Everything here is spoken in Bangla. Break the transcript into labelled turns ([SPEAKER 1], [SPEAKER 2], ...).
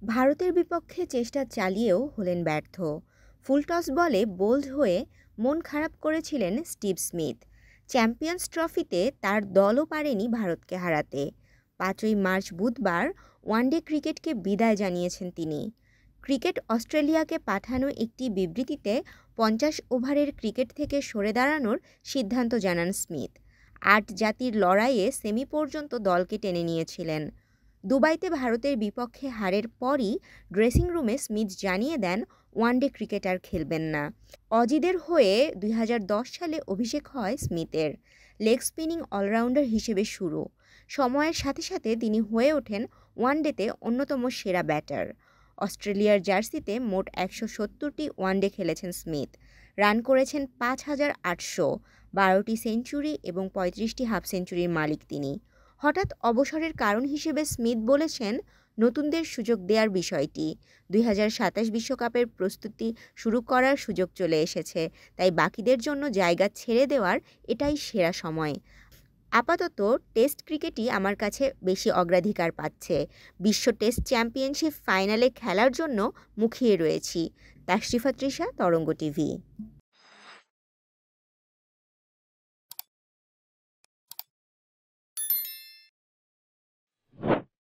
[SPEAKER 1] ভারতের বিপক্ষে চেষ্টা চালিয়েও হলেন ব্যর্থ। ফুল টস বলে বোল্ড হয়ে মন খারাপ করেছিলেন স্টিভ স্মিথ। চ্যাম্পিয়ন্স ট্রফিতে তার দলও পারেনি ভারতকে হারাতে। ৫ই মার্চ বুধবার ওয়ানডে ক্রিকেটকে বিদায় জানিয়েছেন তিনি। ক্রিকেট অস্ট্রেলিয়াকে পাঠানো একটি বিবৃতিতে ৫০ ওভারের ক্রিকেট থেকে সরে দাঁড়ানোর সিদ্ধান্ত জানান স্মিথ। ৮ জাতির লড়াইয়ে সেমি পর্যন্ত দলকে টেনে নিয়েছিলেন। দুবাইতে ভারতের বিপক্ষে হারের পরই ড্রেসিং রুমে স্মিথ জানিয়ে দেন ওয়ানডে ক্রিকেট আর খেলবেন না। অজিদের হয়ে ২০১০ সালে অভিষেক হয় স্মিথের। লেগ স্পিনিং অলরাউন্ডার হিসেবে শুরু। সময়ের সাথে সাথে তিনি হয়ে ওঠেন ওয়ানডেতে অন্যতম সেরা ব্যাটার। অস্ট্রেলিয়ার জার্সিতে মোট ১৭০টি ওয়ানডে খেলেছেন স্মিথ। রান করেছেন ৫,৮০০, ১২টি সেঞ্চুরি এবং ৩৫টি হাফ সেঞ্চুরির মালিক তিনি। হঠাৎ অবসরের কারণ হিসেবে স্মিথ বলেছেন, নতুনদের সুযোগ দেওয়ার বিষয়টি। ২০২৭ বিশ্বকাপের প্রস্তুতি শুরু করার সুযোগ চলে এসেছে, তাই বাকিদের জন্য জায়গা ছেড়ে দেওয়ার এটাই সেরা সময়। আপাতত টেস্ট ক্রিকেটই আমার কাছে বেশি অগ্রাধিকার পাচ্ছে। বিশ্ব টেস্ট চ্যাম্পিয়নশিপ ফাইনালে খেলার জন্য মুখিয়ে রয়েছি। তাশরিফা তৃষা, তরঙ্গ টিভি।